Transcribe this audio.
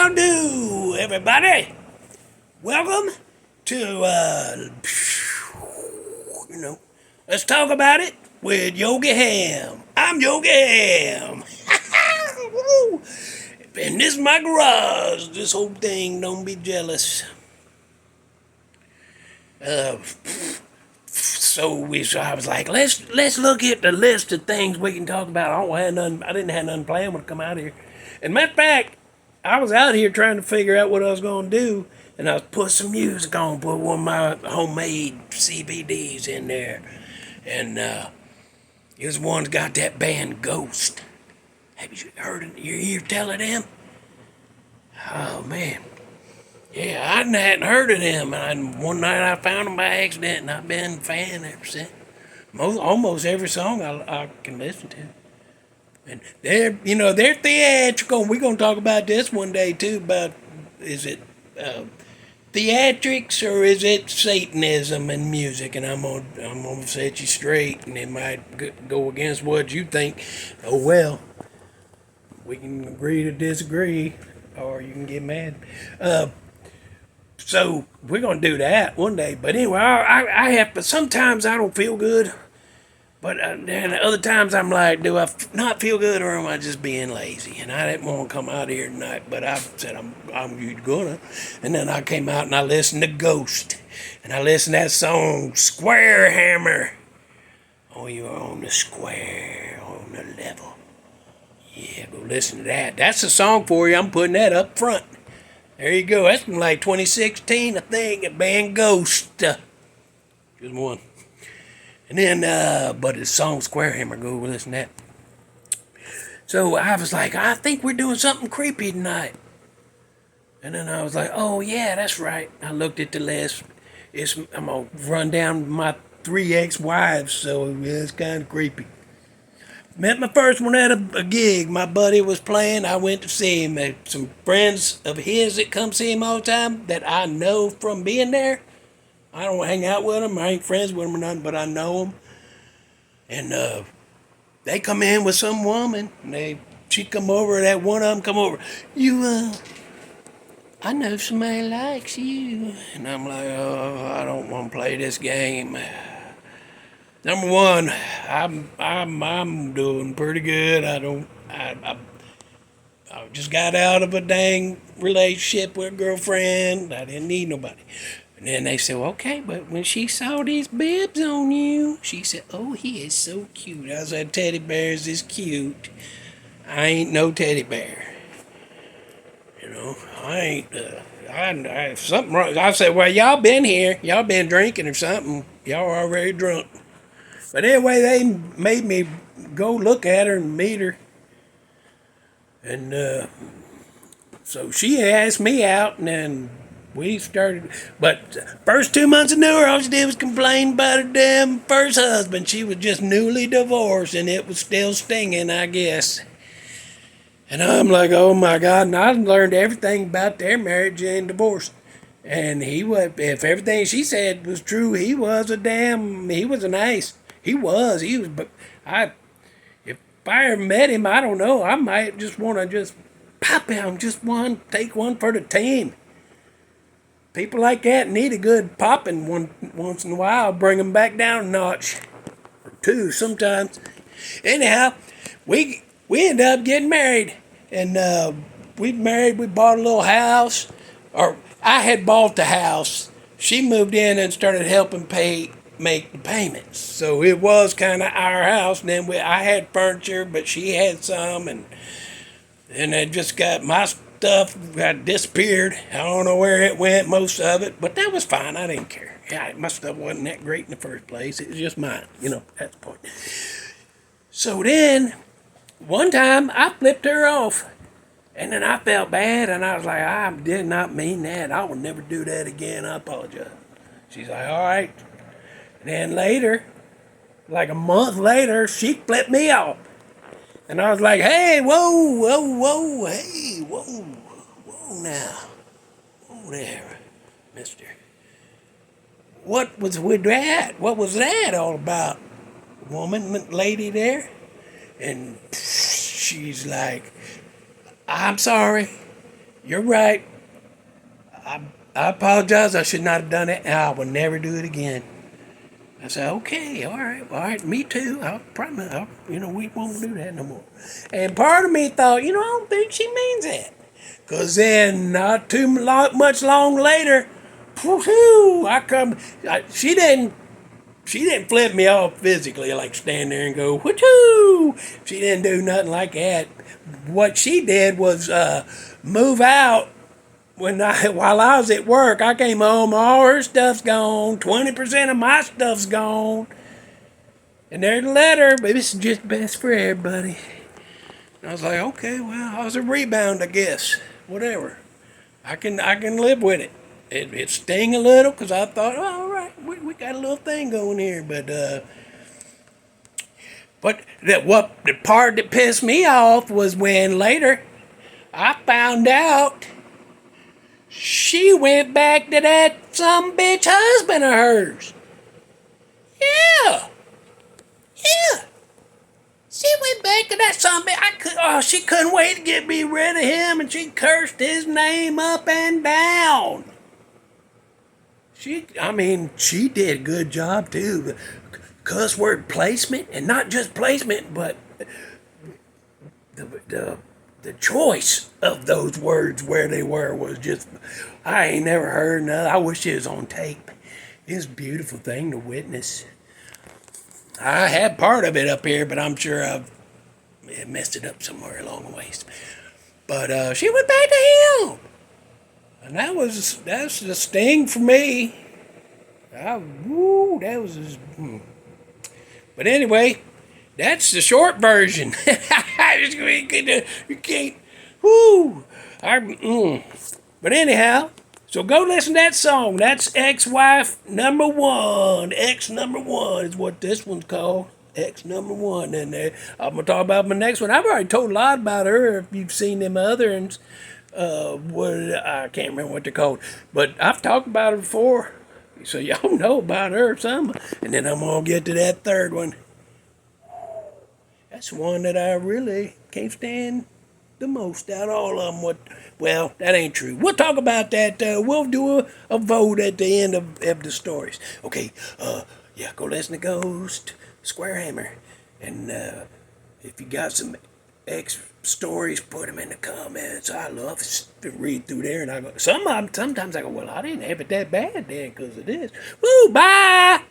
How do, everybody? Welcome to, let's talk about it with Yogi Hamm. I'm Yogi Hamm. And this is my garage. This whole thing, don't be jealous. So I was like, let's look at the list of things we can talk about. I didn't have nothing planned when I come out here. And matter of fact, I was out here trying to figure out what I was gonna do, and I was put some music on, put one of my homemade CBDs in there, and this one's got that band Ghost. Have you heard it? You hear tell of them? Oh man. Yeah, I hadn't heard of them. And one night I found them by accident, and I've been a fan ever since. Almost every song I can listen to. And they're theatrical. We're gonna talk about this one day too. About is it theatrics or is it Satanism and music? And I'm gonna set you straight, and it might go against what you think. Oh well, we can agree to disagree, or you can get mad. So we're gonna do that one day. But anyway, I have to. Sometimes I don't feel good, but then other times I'm like, do I not feel good, or am I just being lazy? And I didn't want to come out here tonight, but I said I'm gonna. And then I came out and I listened to Ghost, and I listened to that song Square Hammer. Oh, you're on the square, on the level. Yeah, go listen to that. That's a song for you. I'm putting that up front. There you go. That's from like 2016, I think. A band Ghost. Just one. And then, but the song Square Hammer, go listen to that. So I was like, I think we're doing something creepy tonight. And then I was like, oh yeah, that's right. I looked at the list. I'm going to run down my 3 ex-wives, so yeah, it's kind of creepy. Met my first one at a gig. My buddy was playing. I went to see him. Some friends of his that come see him all the time that I know from being there. I don't hang out with them. I ain't friends with them or nothing, but I know them. And they come in with some woman. And she come over. That one of them come over. I know somebody likes you. And I'm like, oh, I don't want to play this game. Number one, I'm doing pretty good. I just got out of a dang relationship with a girlfriend. I didn't need nobody. And then they said, well, okay, but when she saw these bibs on you, she said, oh, he is so cute. I said, teddy bears is cute. I ain't no teddy bear. I ain't, I something wrong. I said, well, y'all been here. Y'all been drinking or something. Y'all are already drunk. But anyway, they made me go look at her and meet her. And so she asked me out, and then we started. But first 2 months I knew her, all she did was complain about her damn first husband. She was just newly divorced, and it was still stinging, I guess. And I'm like, oh my God, and I learned everything about their marriage and divorce. And if everything she said was true, he was a nice. He was, but if I ever met him, I don't know, I might just want to just pop him, take one for the team. People like that need a good popping once in a while, bring them back down a notch, or 2 sometimes. Anyhow, we ended up getting married, and we bought a little house, or I had bought the house. She moved in and started helping make the payments. So it was kind of our house. And then I had furniture, but she had some, and I just got my stuff got disappeared. I don't know where it went, most of it, but that was fine. I didn't care. Yeah, my stuff wasn't that great in the first place. It was just mine. That's the point. So then, one time I flipped her off. And then I felt bad, and I was like, I did not mean that. I will never do that again. I apologize. She's like, all right. And then later, like a month later, she flipped me off. And I was like, hey, whoa, hey, whoa now. Whoa there, mister. What was with that? What was that all about? Woman, lady there? And she's like, I'm sorry. You're right. I apologize. I should not have done it. I will never do it again. I said, okay, all right, me too. I'll promise, we won't do that no more. And part of me thought, I don't think she means that. Because then, not too much long later, whoo, she didn't flip me off physically, like stand there and go, whoo. She didn't do nothing like that. What she did was move out while I was at work. I came home, all her stuff's gone, 20% of my stuff's gone. And there's a letter, but this is just best for everybody. And I was like, okay, well, I was a rebound, I guess. Whatever. I can live with it. It sting a little because I thought, oh, all right, we got a little thing going here. But the part that pissed me off was when later I found out she went back to that some bitch husband of hers. Yeah. Yeah. She went back to that some bitch. She couldn't wait to get me rid of him, and she cursed his name up and down. She did a good job too. Cuss word placement, and not just placement, but the choice of those words where they were was just, I ain't never heard none. I wish it was on tape. It's a beautiful thing to witness. I had part of it up here, but I'm sure I've messed it up somewhere along the ways. But she went back to him. And that's the sting for me. That was just. But anyway, that's the short version. You can't. Woo. But anyhow, so go listen to that song. That's ex-wife number one. X number one is what this one's called. X number one. And I'm gonna talk about my next one. I've already told a lot about her. If you've seen them other ones. I can't remember what they're called, but I've talked about her before, so y'all know about her some. And then I'm gonna get to that third one. That's one that I really can't stand the most out of all of them. Well, that ain't true. We'll talk about that. We'll do a vote at the end of the stories. Okay. Yeah. Go listen to Ghost Square Hammer, and if you got some stories, put them in the comments. I love to read through there, and sometimes I go, well, I didn't have it that bad then because of this. Woo, bye.